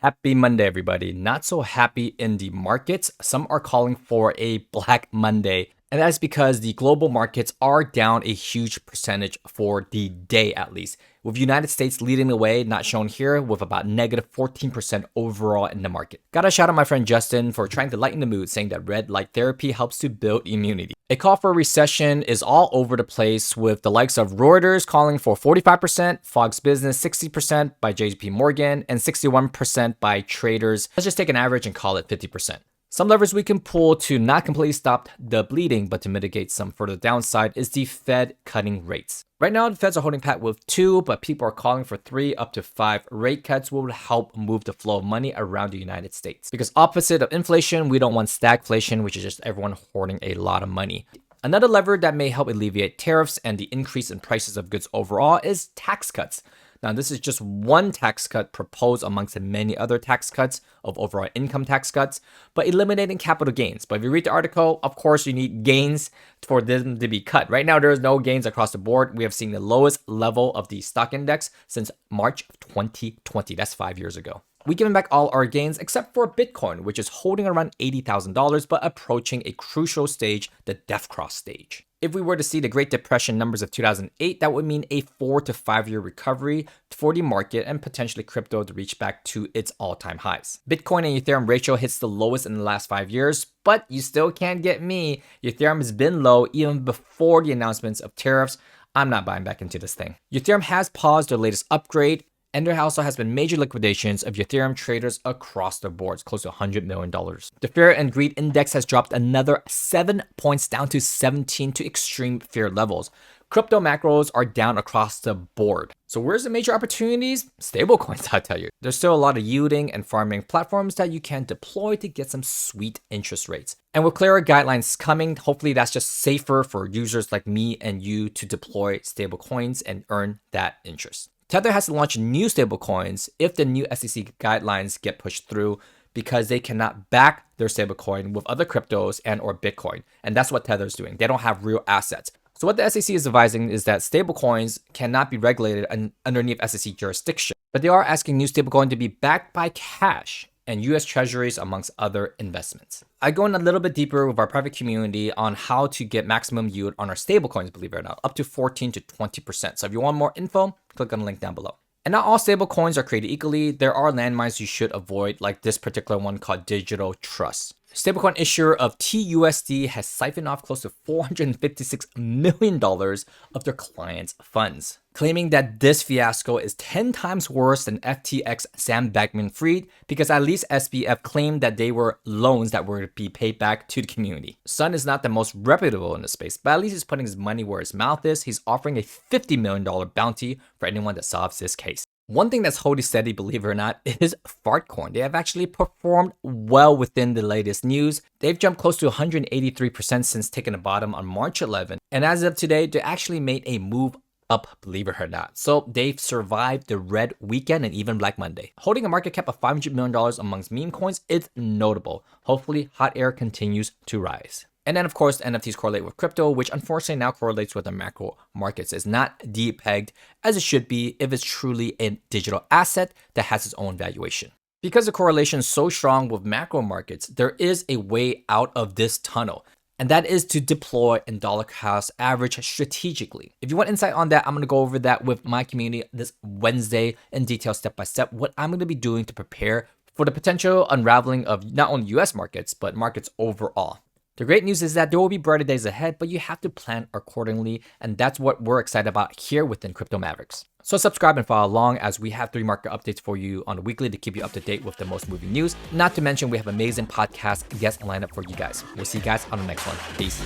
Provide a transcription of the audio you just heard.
Happy Monday, everybody. Not so happy in the markets. Some are calling for a Black Monday. And that's because the global markets are down a huge percentage for the day, at least, with United States leading the way, not shown here, with about negative 14% overall in the market. Gotta shout out my friend Justin for trying to lighten the mood, saying that red light therapy helps to build immunity. A call for a recession is all over the place, with the likes of Reuters calling for 45%, Fox Business 60% by JP Morgan, and 61% by traders. Let's just take an average and call it 50%. Some levers we can pull to not completely stop the bleeding, but to mitigate some further downside is the Fed cutting rates. Right now, the Feds are holding pat with 2, but people are calling for 3 up to 5 rate cuts will help move the flow of money around the United States. Because opposite of inflation, we don't want stagflation, which is just everyone hoarding a lot of money. Another lever that may help alleviate tariffs and the increase in prices of goods overall is tax cuts. Now, this is just one tax cut proposed amongst the many other tax cuts of overall income tax cuts, but eliminating capital gains. But if you read the article, of course, you need gains for them to be cut. Right now, there is no gains across the board. We have seen the lowest level of the stock index since March of 2020. That's 5 years ago. We've given back all our gains except for Bitcoin, which is holding around $80,000, but approaching a crucial stage, the death cross stage. If we were to see the Great Depression numbers of 2008, that would mean a 4 to 5 year recovery for the market and potentially crypto to reach back to its all-time highs. Bitcoin and Ethereum ratio hits the lowest in the last 5 years, but you still can't get me. Ethereum has been low even before the announcements of tariffs. I'm not buying back into this thing. Ethereum has paused their latest upgrade, and there also has been major liquidations of Ethereum traders across the board, close to $100 million. The fear and greed index has dropped another 7 points down to 17 to extreme fear levels. Crypto macros are down across the board. So where's the major opportunities? Stablecoins, I tell you. There's still a lot of yielding and farming platforms that you can deploy to get some sweet interest rates. And with clearer guidelines coming, hopefully that's just safer for users like me and you to deploy stablecoins and earn that interest. Tether has to launch new stablecoins if the new SEC guidelines get pushed through, because they cannot back their stablecoin with other cryptos and or Bitcoin. And that's what Tether is doing. They don't have real assets. So what the SEC is advising is that stablecoins cannot be regulated underneath SEC jurisdiction, but they are asking new stablecoin to be backed by cash and US Treasuries amongst other investments. I go in a little bit deeper with our private community on how to get maximum yield on our stablecoins, believe it or not, up to 14 to 20%. So if you want more info, click on the link down below. And not all stablecoins are created equally. There are landmines you should avoid, like this particular one called Digital Trust. Stablecoin issuer of TUSD has siphoned off close to $456 million of their clients' funds, claiming that this fiasco is 10 times worse than FTX Sam Bankman-Fried, because at least SBF claimed that they were loans that were to be paid back to the community. Sun is not the most reputable in the space, but at least he's putting his money where his mouth is. He's offering a $50 million bounty for anyone that solves this case. One thing that's holding steady, believe it or not, is Fartcoin. They have actually performed well within the latest news. They've jumped close to 183% since taking a bottom on March 11. And as of today, they actually made a move up, believe it or not. So they've survived the red weekend and even Black Monday. Holding a market cap of $500 million amongst meme coins is notable. Hopefully, hot air continues to rise. And then, of course, the NFTs correlate with crypto, which unfortunately now correlates with the macro markets. It's not de-pegged as it should be if it's truly a digital asset that has its own valuation. Because the correlation is so strong with macro markets, there is a way out of this tunnel, and that is to deploy and dollar cost average strategically. If you want insight on that, I'm going to go over that with my community this Wednesday in detail, step by step, what I'm going to be doing to prepare for the potential unraveling of not only US markets, but markets overall. The great news is that there will be brighter days ahead, but you have to plan accordingly, and that's what we're excited about here within Crypto Mavericks. So subscribe and follow along, as we have 3 market updates for you on a weekly to keep you up to date with the most moving news. Not to mention, we have amazing podcast guests lined up for you guys. We'll see you guys on the next one. Peace.